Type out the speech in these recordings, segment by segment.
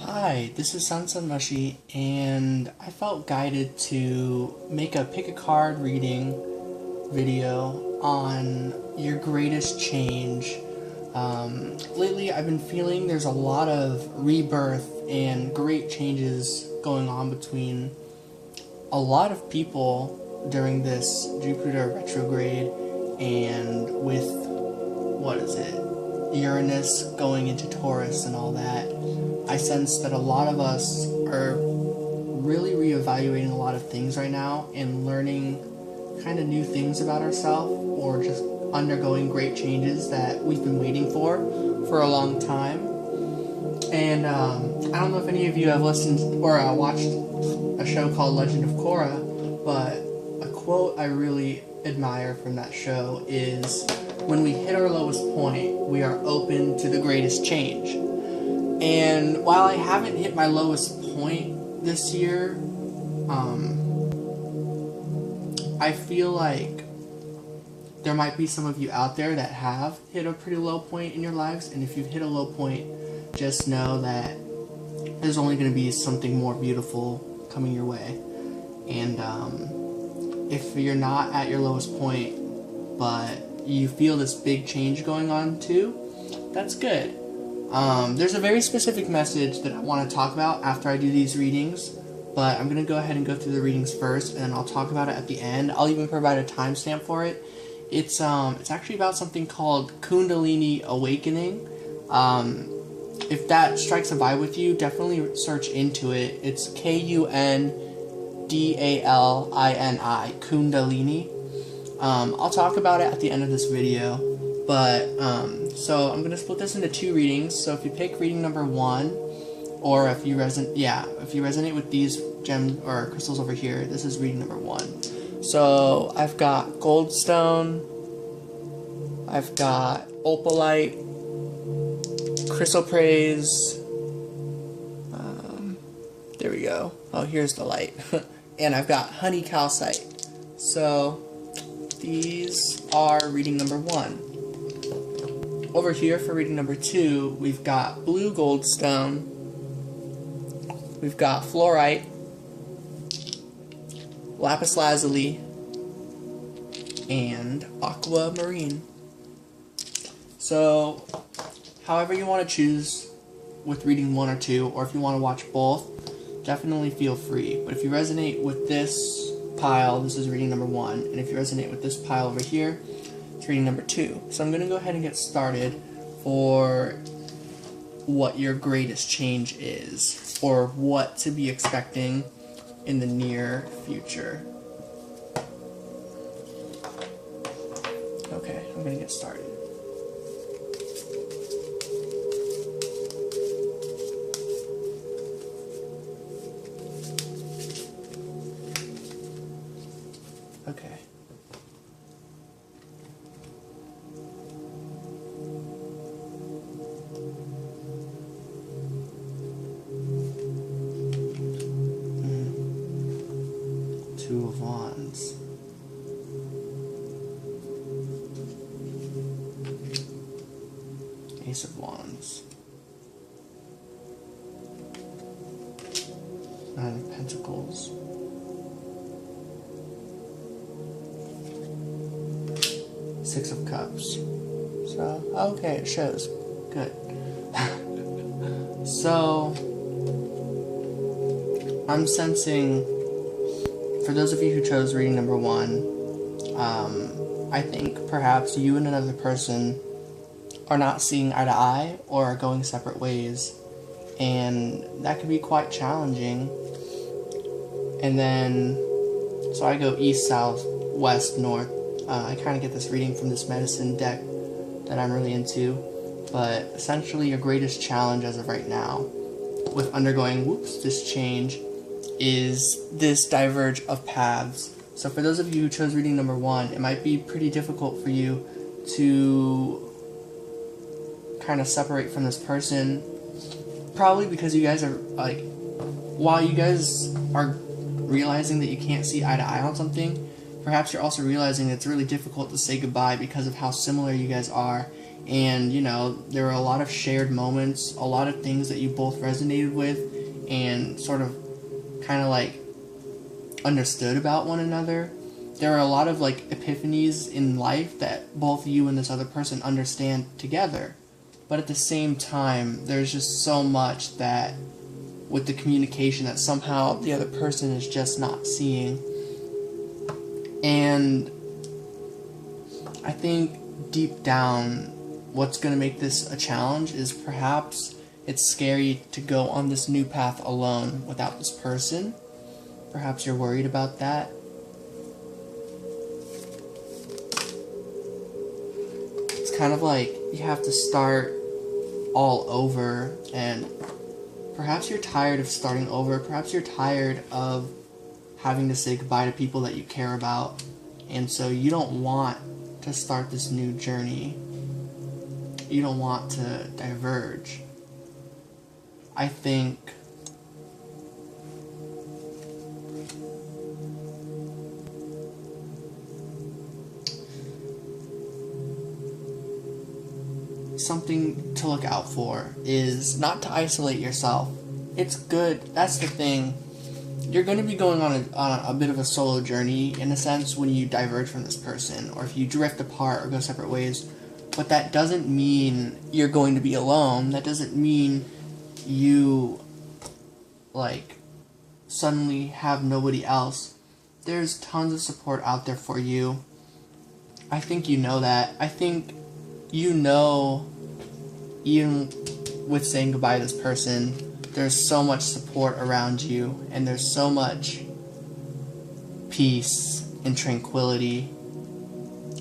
Hi, this is Sansan Mushi, and I felt guided to make a pick a card reading video on your greatest change. Lately, I've been feeling there's a lot of rebirth and great changes going on between a lot of people during this Jupiter retrograde, and with, Uranus going into Taurus and all that. I sense that a lot of us are really reevaluating a lot of things right now and learning kind of new things about ourselves, or just undergoing great changes that we've been waiting for a long time. And I don't know if any of you have listened or watched a show called Legend of Korra, but a quote I really admire from that show is, "When we hit our lowest point, we are open to the greatest change." And while I haven't hit my lowest point this year, I feel like there might be some of you out there that have hit a pretty low point in your lives, and if you've hit a low point, just know that there's only going to be something more beautiful coming your way. And if you're not at your lowest point, but you feel this big change going on too, that's good. There's a very specific message that I want to talk about after I do these readings, but I'm going to go ahead and go through the readings first, and then I'll talk about it at the end. I'll even provide a timestamp for it. It's actually about something called Kundalini Awakening. If that strikes a vibe with you, definitely search into it. It's Kundalini, Kundalini. I'll talk about it at the end of this video. But, so I'm going to split this into two readings. So if you pick reading number 1, or if you resonate with these gems or crystals over here, this is reading number 1. So I've got goldstone, I've got opalite, chrysoprase, there we go. Oh, here's the light. And I've got honey calcite. So these are reading number 1. Over here for reading number 2, we've got blue goldstone, we've got fluorite, lapis lazuli, and aquamarine. So, however you want to choose with reading 1 or 2, or if you want to watch both, definitely feel free. But if you resonate with this pile, this is reading number 1, and if you resonate with this pile over here, it's reading number 2. So I'm going to go ahead and get started for what your greatest change is, or what to be expecting in the near future. Okay, I'm going to get started. Okay. Two of Wands. Ace of Wands. Nine of Pentacles. Six of Cups. So, okay, it shows. Good. So, I'm sensing, for those of you who chose reading number 1, I think perhaps you and another person are not seeing eye to eye, or are going separate ways, and that can be quite challenging. And then, so I go east, south, west, north. I kind of get this reading from this medicine deck that I'm really into, but essentially your greatest challenge as of right now with undergoing this change is this diverge of paths. So for those of you who chose reading number 1, it might be pretty difficult for you to kind of separate from this person, probably because you guys are, like, while you guys are realizing that you can't see eye to eye on something, perhaps you're also realizing it's really difficult to say goodbye because of how similar you guys are And, you know, there were a lot of shared moments, a lot of things that you both resonated with and sort of kind of like understood about one another. There are a lot of like epiphanies in life that both you and this other person understand together. But at the same time, there's just so much that with the communication that somehow the other person is just not seeing. And I think deep down, what's going to make this a challenge is perhaps it's scary to go on this new path alone without this person. Perhaps you're worried about that. It's kind of like you have to start all over, and perhaps you're tired of starting over. Perhaps you're tired of having to say goodbye to people that you care about, and so you don't want to start this new journey. You don't want to diverge. I think something to look out for is not to isolate yourself. It's good. That's the thing. You're going to be going on a bit of a solo journey in a sense when you diverge from this person, or if you drift apart or go separate ways. But that doesn't mean you're going to be alone. That doesn't mean you like suddenly have nobody else. There's tons of support out there for you. I think you know that. I think you know, even with saying goodbye to this person, there's so much support around you, and there's so much peace and tranquility,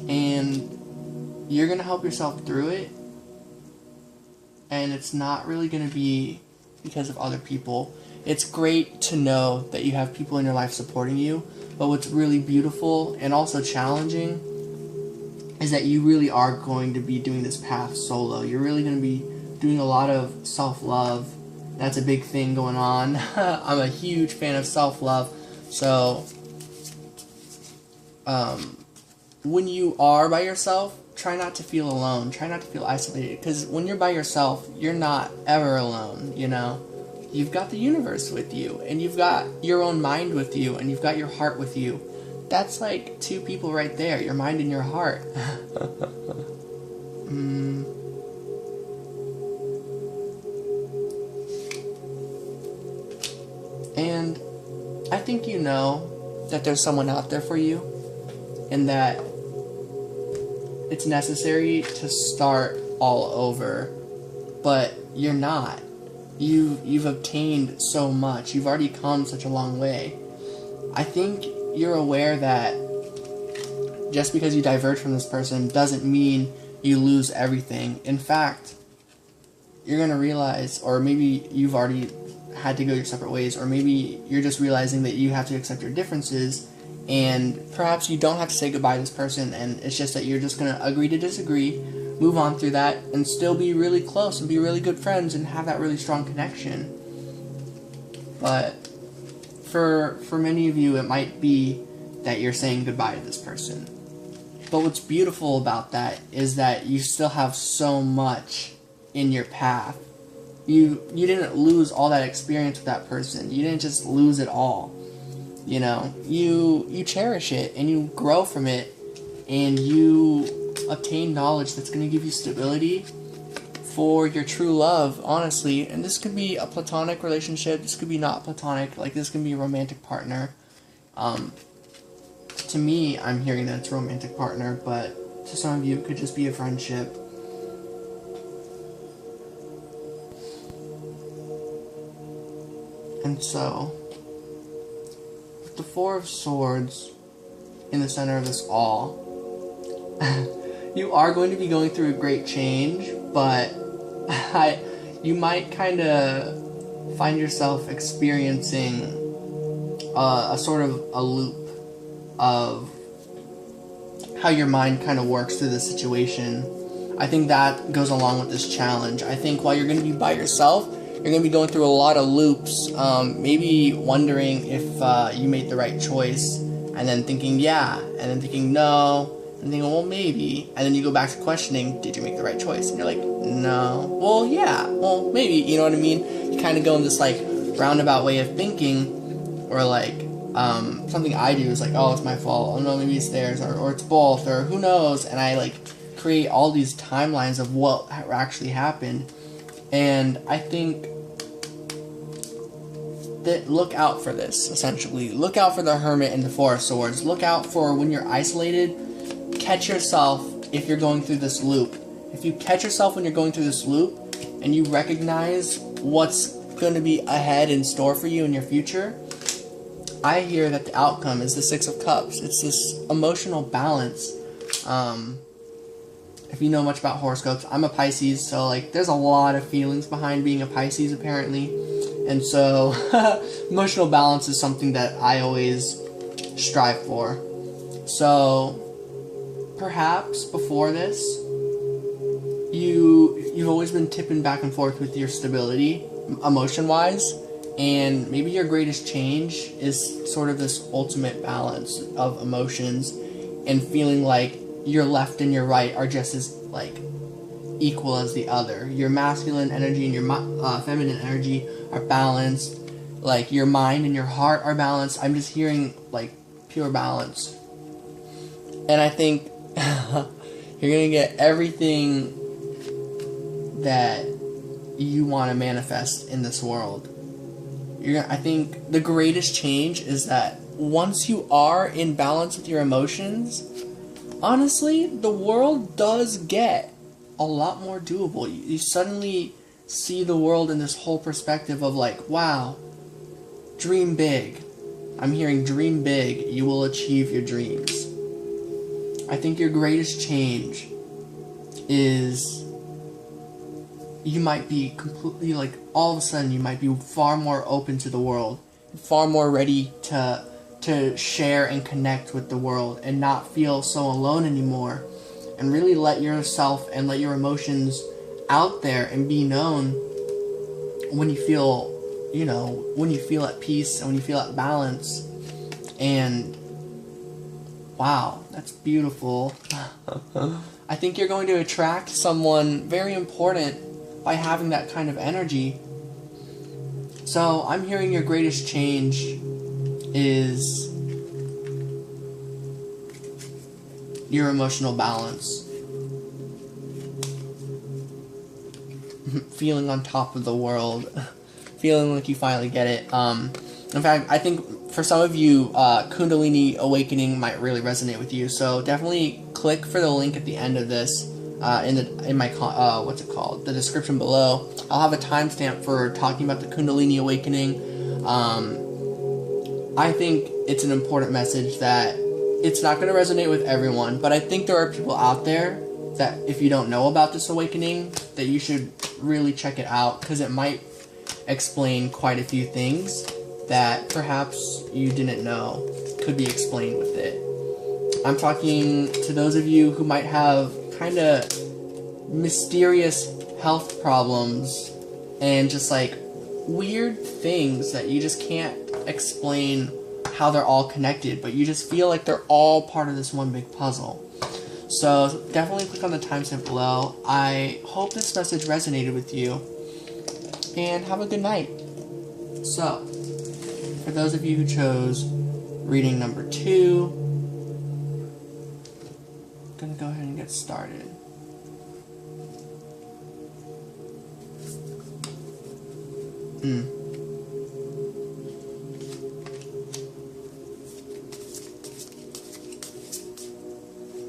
and you're going to help yourself through it, and it's not really going to be because of other people. It's great to know that you have people in your life supporting you, but what's really beautiful and also challenging is that you really are going to be doing this path solo. You're really going to be doing a lot of self-love. That's a big thing going on. I'm a huge fan of self-love. So, when you are by yourself, try not to feel alone. Try not to feel isolated. Because when you're by yourself, you're not ever alone, you know? You've got the universe with you, and you've got your own mind with you, and you've got your heart with you. That's like two people right there, your mind and your heart. And I think you know that there's someone out there for you, and that it's necessary to start all over, but you're not. You've obtained so much. You've already come such a long way. I think you're aware that just because you diverge from this person doesn't mean you lose everything. In fact, you're going to realize, or maybe you've already had to go your separate ways, or maybe you're just realizing that you have to accept your differences, and perhaps you don't have to say goodbye to this person, and it's just that you're just going to agree to disagree, move on through that, and still be really close and be really good friends and have that really strong connection. But for many of you, it might be that you're saying goodbye to this person. But what's beautiful about that is that you still have so much in your path. You didn't lose all that experience with that person. You didn't just lose it all. You know, you cherish it, and you grow from it, and you obtain knowledge that's going to give you stability for your true love, honestly. And this could be a platonic relationship, this could be not platonic, like this can be a romantic partner. To me, I'm hearing that it's a romantic partner, but to some of you, it could just be a friendship. And so, with the Four of Swords in the center of this all, you are going to be going through a great change, but you might kind of find yourself experiencing a sort of a loop of how your mind kind of works through this situation. I think that goes along with this challenge. I think while you're going to be by yourself, you're going to be going through a lot of loops, maybe wondering if you made the right choice, and then thinking yeah, and then thinking no, And you go, well, maybe. And then you go back to questioning, did you make the right choice? And you're like, no. Well, yeah. Well, maybe. You know what I mean? You kind of go in this, like, roundabout way of thinking, or, like, something I do is like, oh, it's my fault. Oh, no, maybe it's theirs, or it's both, or who knows? And I, like, create all these timelines of what actually happened. And I think that look out for this, essentially. Look out for the Hermit and the Four of Swords. Look out for when you're isolated. Catch yourself if you're going through this loop. If you catch yourself when you're going through this loop and you recognize what's going to be ahead in store for you in your future, I hear that the outcome is the Six of Cups. It's this emotional balance. If you know much about horoscopes, I'm a Pisces, so like there's a lot of feelings behind being a Pisces apparently. And so emotional balance is something that I always strive for. So perhaps before this, you've always been tipping back and forth with your stability, emotion-wise, and maybe your greatest change is sort of this ultimate balance of emotions and feeling like your left and your right are just as, like, equal as the other. Your masculine energy and your feminine energy are balanced. Like, your mind and your heart are balanced. I'm just hearing, like, pure balance. And I think you're going to get everything that you want to manifest in this world. I think the greatest change is that once you are in balance with your emotions, honestly, the world does get a lot more doable. You suddenly see the world in this whole perspective of like, wow, dream big. I'm hearing dream big, you will achieve your dreams. I think your greatest change is you might be completely, like, all of a sudden you might be far more open to the world, far more ready to share and connect with the world and not feel so alone anymore, and really let yourself and let your emotions out there and be known when you feel, when you feel at peace and when you feel at balance. And wow, that's beautiful. I think you're going to attract someone very important by having that kind of energy. So I'm hearing your greatest change is your emotional balance. Feeling on top of the world. Feeling like you finally get it. In fact, I think for some of you, Kundalini Awakening might really resonate with you. So definitely click for the link at the end of this. In my what's it called, the description below. I'll have a timestamp for talking about the Kundalini Awakening. I think it's an important message that it's not going to resonate with everyone, but I think there are people out there that if you don't know about this awakening, that you should really check it out, because it might explain quite a few things that perhaps you didn't know could be explained with it. I'm talking to those of you who might have kind of mysterious health problems and just like weird things that you just can't explain how they're all connected, but you just feel like they're all part of this one big puzzle. So definitely click on the timestamp below. I hope this message resonated with you, and have a good night. So, for those of you who chose reading number 2, I'm going to go ahead and get started.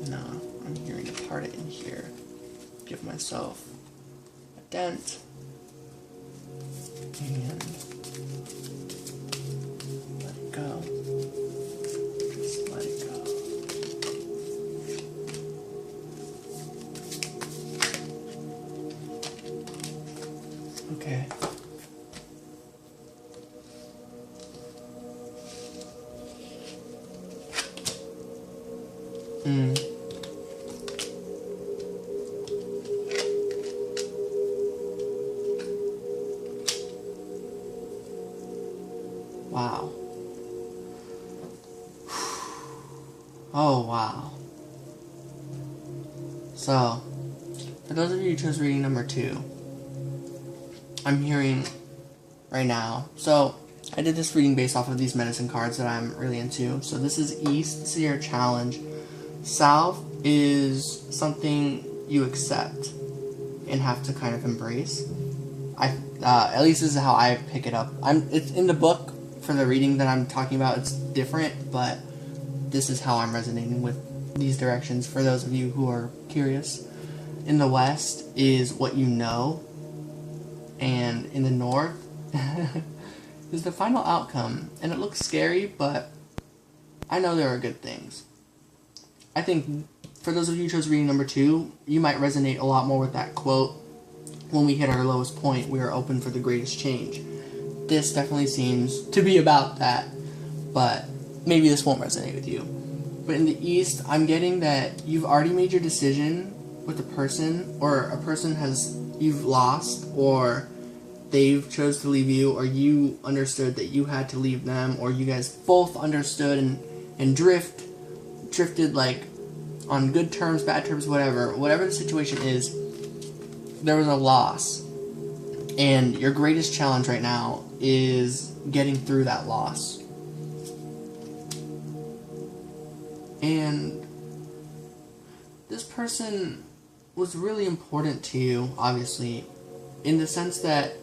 No, I'm hearing to part it in here. Give myself a dent. And let it go. Just let it go. Okay. Wow. Oh, wow. So, for those of you who chose reading number 2, I'm hearing right now. So, I did this reading based off of these medicine cards that I'm really into. So, this is East, this is your challenge. South is something you accept and have to kind of embrace. At least this is how I pick it up. It's in the book for the reading that I'm talking about. It's different, but this is how I'm resonating with these directions for those of you who are curious. In the West is what you know, and in the North is the final outcome. And it looks scary, but I know there are good things. I think for those of you who chose reading number 2, you might resonate a lot more with that quote, when we hit our lowest point, we are open for the greatest change. This definitely seems to be about that, but maybe this won't resonate with you. But in the East, I'm getting that you've already made your decision with a person, or a person you've lost, or they've chose to leave you, or you understood that you had to leave them, or you guys both understood and drifted like on good terms, bad terms, whatever the situation is. There was a loss, and your greatest challenge right now is getting through that loss. And this person was really important to you, obviously, in the sense that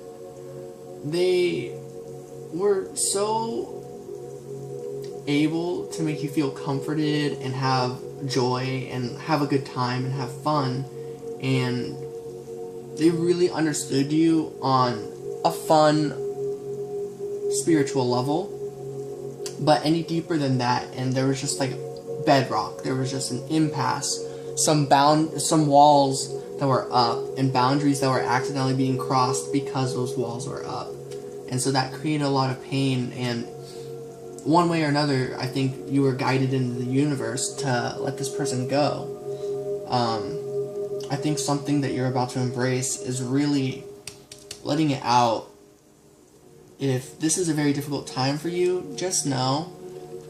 they were so able to make you feel comforted and have joy and have a good time and have fun, and they really understood you on a fun, spiritual level, but any deeper than that, and there was just like bedrock. There was just an impasse, some walls that were up, and boundaries that were accidentally being crossed because those walls were up, and so that created a lot of pain. And one way or another, I think you were guided into the universe to let this person go. I think something that you're about to embrace is really letting it out. If this is a very difficult time for you, just know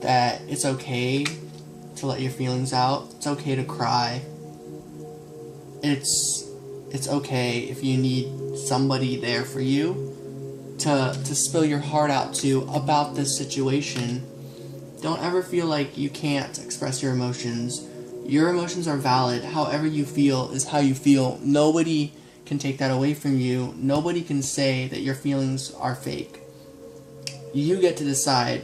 that it's okay to let your feelings out. It's okay to cry. It's okay if you need somebody there for you to spill your heart out to about this situation. Don't ever feel like you can't express your emotions. Your emotions are valid. However you feel is how you feel. Nobody can take that away from you. Nobody can say that your feelings are fake. You get to decide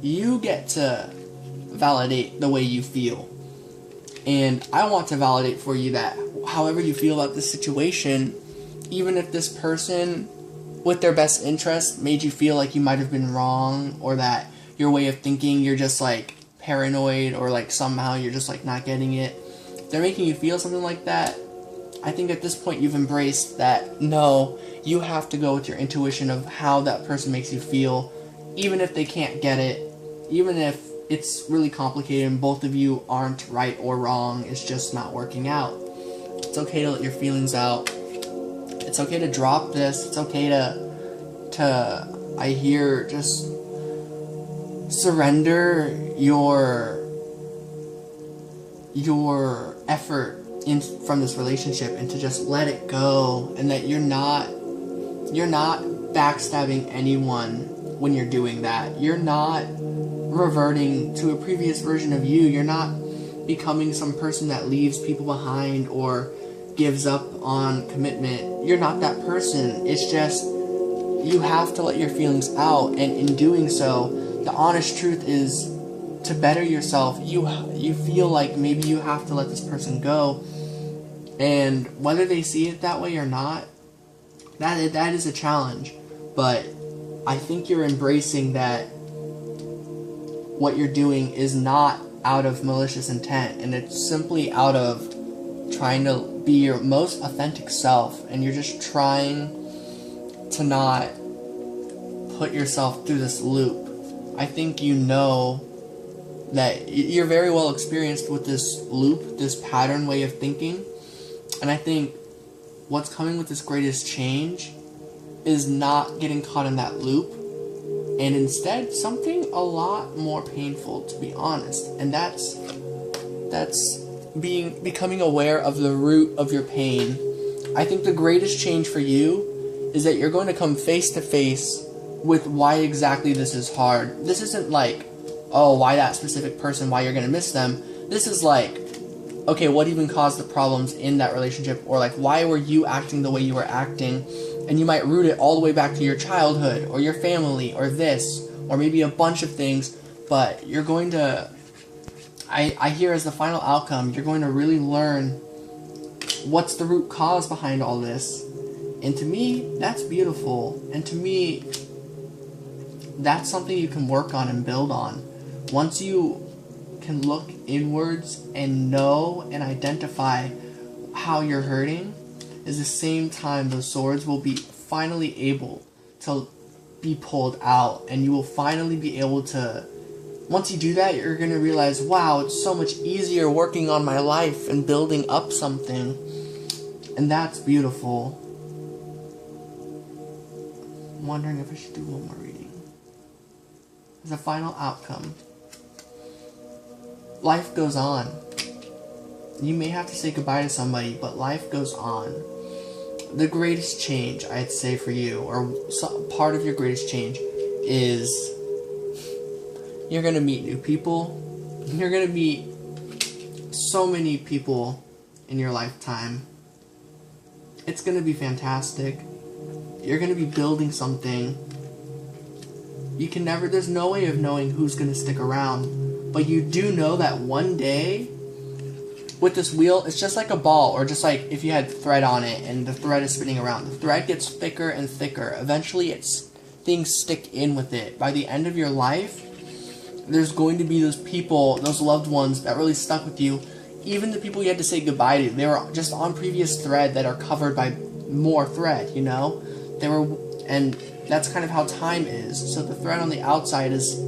you get to validate the way you feel. And I want to validate for you that however you feel about this situation, even if this person with their best interest made you feel like you might have been wrong, or that your way of thinking, you're just like paranoid, or like somehow you're just like not getting it, they're making you feel something like that. I think at this point you've embraced that no, you have to go with your intuition of how that person makes you feel, even if they can't get it, even if it's really complicated and both of you aren't right or wrong, it's just not working out. It's okay to let your feelings out. It's okay to drop this. It's okay to I hear, just surrender your effort from this relationship, and to just let it go, and that you're not backstabbing anyone when you're doing that. You're not reverting to a previous version of you. You're not becoming some person that leaves people behind or gives up on commitment. You're not that person. It's just you have to let your feelings out, and in doing so, the honest truth is, to better yourself, you feel like maybe you have to let this person go, and whether they see it that way or not, that is a challenge. But I think you're embracing that what you're doing is not out of malicious intent, and it's simply out of trying to be your most authentic self, and you're just trying to not put yourself through this loop. I think you know that you're very well experienced with this loop, this pattern way of thinking, and I think what's coming with this greatest change is not getting caught in that loop, and instead something a lot more painful, to be honest. And that's becoming aware of the root of your pain. I think the greatest change for you is that you're going to come face to face with why exactly this is hard. This isn't like, oh, why that specific person, why you're going to miss them. This is like, okay, what even caused the problems in that relationship? Or like, why were you acting the way you were acting? And you might root it all the way back to your childhood or your family or this, or maybe a bunch of things. But you're going to, I hear as the final outcome, you're going to really learn what's the root cause behind all this. And to me, that's beautiful. And to me, that's something you can work on and build on. Once you can look inwards and know and identify how you're hurting, is the same time those swords will be finally able to be pulled out, and you will finally be able to, once you do that, you're going to realize, wow, it's so much easier working on my life and building up something. And that's beautiful. I'm wondering if I should do one more reading. As a final outcome, life goes on. You may have to say goodbye to somebody, but life goes on. The greatest change, I'd say, for you, or part of your greatest change, is you're going to meet new people. You're going to meet so many people in your lifetime. It's going to be fantastic. You're going to be building something. You can never, there's no way of knowing who's going to stick around. But you do know that one day, with this wheel, it's just like a ball, or just like if you had thread on it and the thread is spinning around. The thread gets thicker and thicker. Eventually, things stick in with it. By the end of your life, there's going to be those people, those loved ones that really stuck with you. Even the people you had to say goodbye to, they were just on previous thread that are covered by more thread, you know? And that's kind of how time is. So the thread on the outside is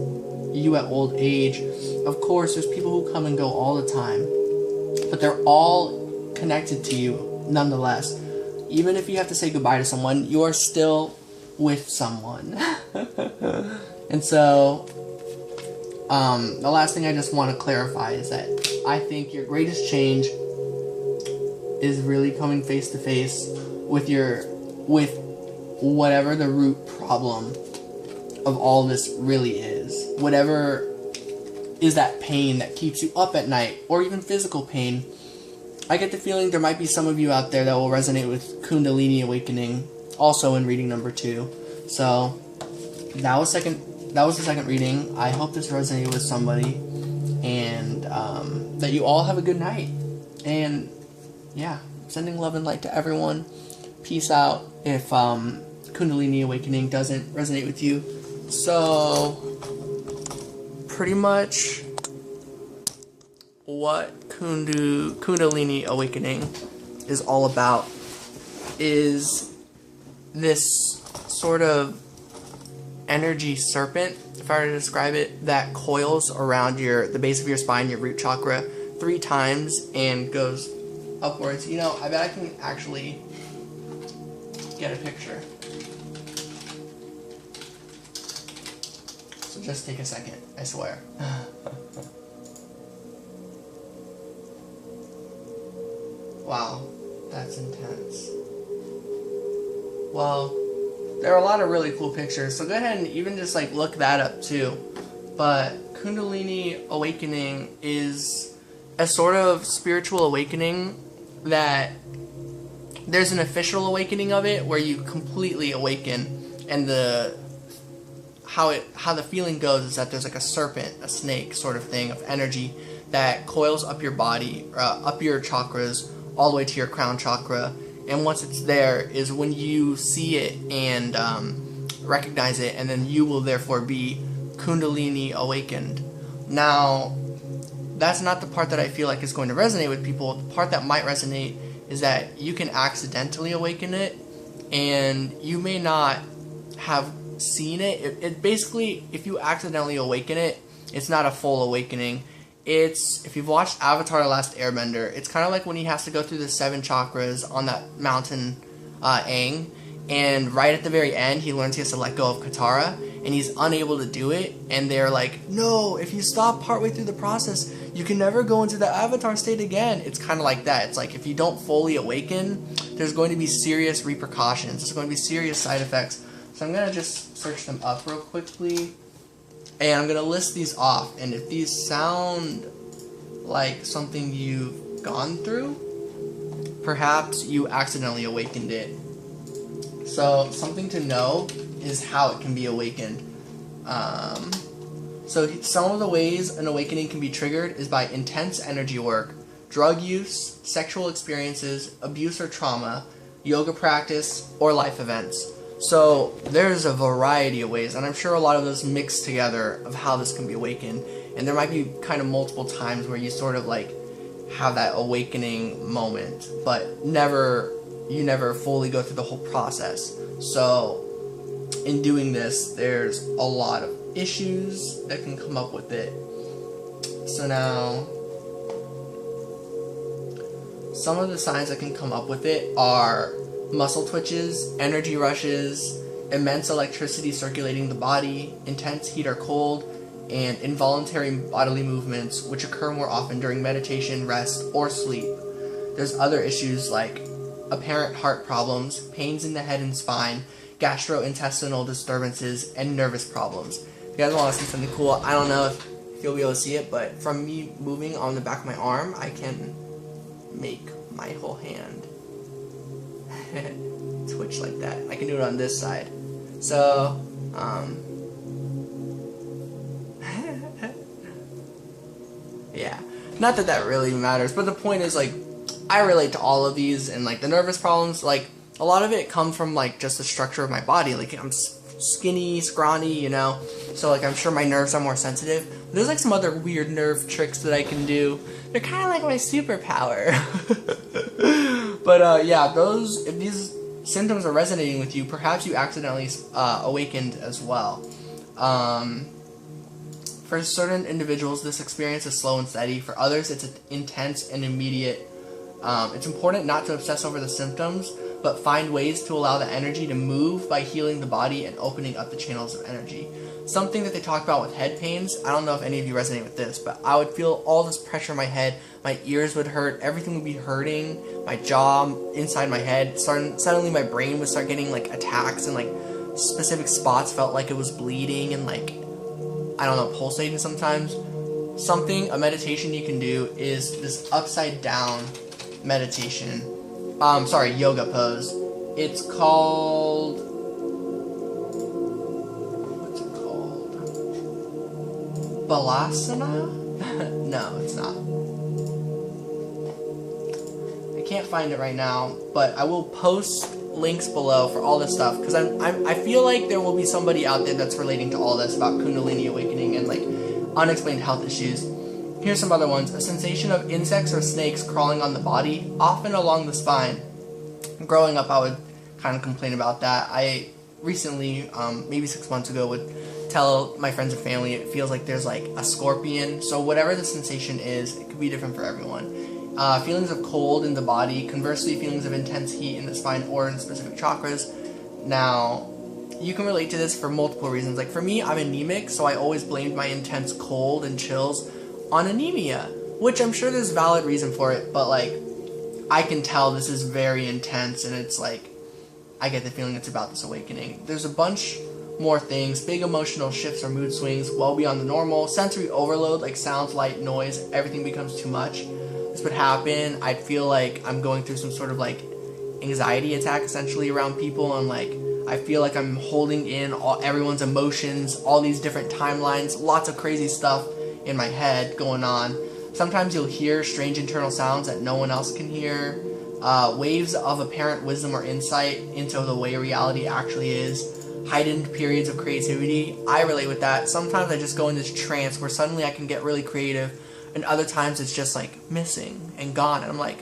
you at old age. Of course, there's people who come and go all the time, but they're all connected to you nonetheless. Even if you have to say goodbye to someone, you're still with someone. And so, the last thing I just want to clarify is that I think your greatest change is really coming face to face with whatever the root problem of all this really is. Whatever is that pain that keeps you up at night, or even physical pain. I get the feeling there might be some of you out there that will resonate with Kundalini Awakening, also in reading number 2. So that was the second reading. I hope this resonated with somebody, and that you all have a good night. And yeah, sending love and light to everyone. Peace out if Kundalini Awakening doesn't resonate with you. So pretty much what Kundalini Awakening is all about is this sort of energy serpent, if I were to describe it, that coils around the base of your spine, your root chakra, 3 times and goes upwards. You know, I bet I can actually get a picture. So just take a second, I swear. Wow, that's intense. Well, there are a lot of really cool pictures, so go ahead and even just like look that up too. But Kundalini Awakening is a sort of spiritual awakening that there's an official awakening of it where you completely awaken, and how the feeling goes is that there's like a serpent, a snake sort of thing of energy that coils up your body, up your chakras, all the way to your crown chakra. And once it's there is when you see it and recognize it, and then you will therefore be Kundalini awakened. Now, that's not the part that I feel like is going to resonate with people. The part that might resonate is that you can accidentally awaken it, and you may not have seen it. It basically, if you accidentally awaken it, it's not a full awakening. It's, if you've watched Avatar: The Last Airbender, it's kind of like when he has to go through the 7 chakras on that mountain, Aang, and right at the very end, he learns he has to let go of Katara, and he's unable to do it, and they're like, no, if you stop partway through the process, you can never go into the avatar state again. It's kind of like that. It's like, if you don't fully awaken, there's going to be serious repercussions. There's going to be serious side effects. So I'm going to just search them up real quickly, and I'm going to list these off, and if these sound like something you've gone through, perhaps you accidentally awakened it. So something to know is how it can be awakened. So some of the ways an awakening can be triggered is by intense energy work, drug use, sexual experiences, abuse or trauma, yoga practice, or life events. So there's a variety of ways, and I'm sure a lot of those mix together of how this can be awakened. And there might be kind of multiple times where you sort of like have that awakening moment, but you never fully go through the whole process. So in doing this, there's a lot of issues that can come up with it. So now, some of the signs that can come up with it are muscle twitches, energy rushes, immense electricity circulating the body, intense heat or cold, and involuntary bodily movements, which occur more often during meditation, rest, or sleep. There's other issues like apparent heart problems, pains in the head and spine, gastrointestinal disturbances, and nervous problems. If you guys want to see something cool, I don't know if you'll be able to see it, but from me moving on the back of my arm, I can make my whole hand twitch like that. I can do it on this side. So, yeah. Not that that really matters, but the point is, like, I relate to all of these, and, like, the nervous problems, like, a lot of it comes from, like, just the structure of my body. Like, I'm skinny, scrawny, you know, so, like, I'm sure my nerves are more sensitive. There's, like, some other weird nerve tricks that I can do. They're kind of like my superpower. But, yeah, if these symptoms are resonating with you, perhaps you accidentally awakened as well. For certain individuals, this experience is slow and steady. For others, it's intense and immediate. It's important not to obsess over the symptoms, but find ways to allow the energy to move by healing the body and opening up the channels of energy. Something that they talk about with head pains, I don't know if any of you resonate with this, but I would feel all this pressure in my head, my ears would hurt, everything would be hurting, my jaw, inside my head, suddenly my brain would start getting like attacks, and like specific spots felt like it was bleeding and like, I don't know, pulsating sometimes. A meditation you can do is this upside down meditation. Yoga pose. It's called, what's it called? Bālāsana? No, it's not. I can't find it right now, but I will post links below for all this stuff, because I feel like there will be somebody out there that's relating to all this about Kundalini Awakening and like unexplained health issues. Here's some other ones. A sensation of insects or snakes crawling on the body, often along the spine. Growing up, I would kind of complain about that. I recently, maybe 6 months ago, would tell my friends and family it feels like there's like a scorpion. So whatever the sensation is, it could be different for everyone. Feelings of cold in the body, conversely feelings of intense heat in the spine or in specific chakras. Now, you can relate to this for multiple reasons. Like for me, I'm anemic, so I always blamed my intense cold and chills on anemia, which I'm sure there's valid reason for it, but like I can tell this is very intense, and it's like I get the feeling it's about this awakening. There's a bunch more things: big emotional shifts or mood swings well beyond the normal, sensory overload like sounds, light, noise, everything becomes too much. This would happen. I'd feel like I'm going through some sort of like anxiety attack essentially around people, and like I feel like I'm holding in everyone's emotions, all these different timelines, lots of crazy stuff in my head going on. Sometimes you'll hear strange internal sounds that no one else can hear, waves of apparent wisdom or insight into the way reality actually is, heightened periods of creativity. I relate with that. Sometimes I just go in this trance where suddenly I can get really creative, and other times it's just like missing and gone, and I'm like,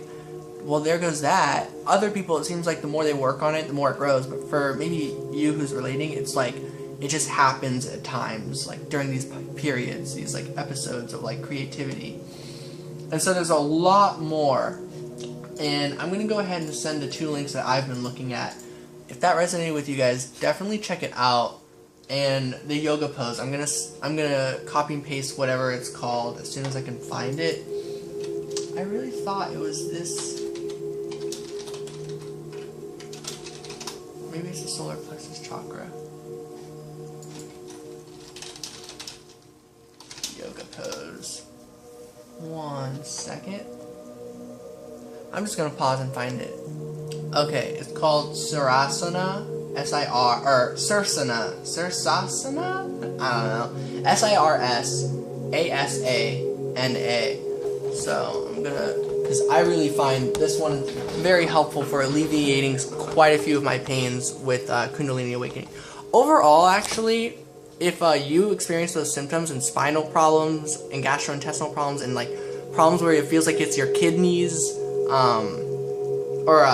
well, there goes that. Other people, it seems like the more they work on it, the more it grows, but for maybe you who's relating, it's like it just happens at times, like during these periods, these like episodes of like creativity. And so there's a lot more, and I'm going to go ahead and send the 2 links that I've been looking at. if that resonated with you guys, definitely check it out. And the yoga pose, I'm gonna copy and paste whatever it's called as soon as I can find it. I really thought it was this. Maybe it's the solar plexus chakra. Yoga pose. 1 second. I'm just gonna pause and find it. Okay, it's called Shirshasana. Shirshasana. I don't know. Sirsasana. So I'm gonna, because I really find this one very helpful for alleviating quite a few of my pains with Kundalini Awakening. Overall, actually, if you experience those symptoms and spinal problems and gastrointestinal problems and like problems where it feels like it's your kidneys, or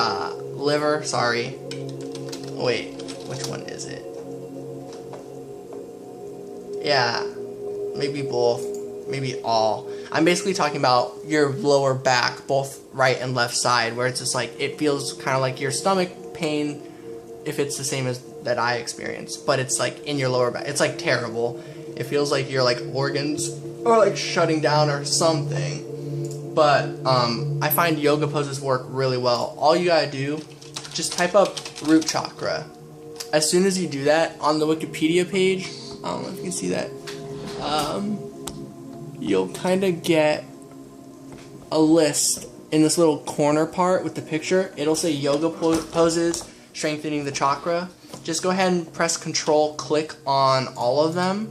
liver, sorry. Wait, which one is it? Yeah, maybe both, maybe all. I'm basically talking about your lower back, both right and left side, where it's just like, it feels kind of like your stomach pain, if it's the same as that I experience, but it's like in your lower back. It's like terrible. It feels like your like organs are like shutting down or something. But I find yoga poses work really well. All you gotta do, just type up root chakra. As soon as you do that, on the Wikipedia page, I don't know if you can see that, you'll kind of get a list in this little corner part with the picture. It'll say yoga poses, strengthening the chakra. Just go ahead and press Control, click on all of them,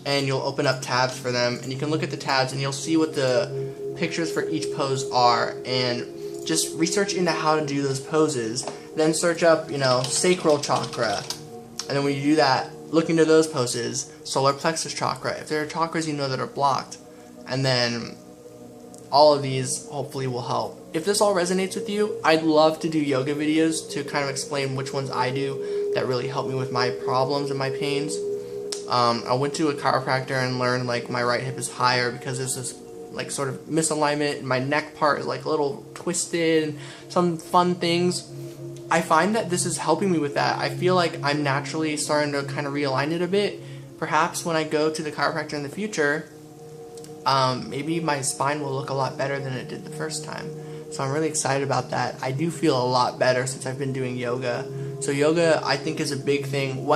and you'll open up tabs for them. And you can look at the tabs and you'll see what the pictures for each pose are, and just research into how to do those poses. Then search up, sacral chakra, and then when you do that, look into those poses. Solar plexus chakra, if there are chakras that are blocked, and then all of these hopefully will help. If this all resonates with you, I'd love to do yoga videos to kind of explain which ones I do that really help me with my problems and my pains. I went to a chiropractor and learned like my right hip is higher because there's this like sort of misalignment, and my neck part is like a little twisted, and some fun things. I find that this is helping me with that. I feel like I'm naturally starting to kind of realign it a bit. Perhaps when I go to the chiropractor in the future, maybe my spine will look a lot better than it did the first time. So I'm really excited about that. I do feel a lot better since I've been doing yoga. So yoga, I think, is a big thing. Whether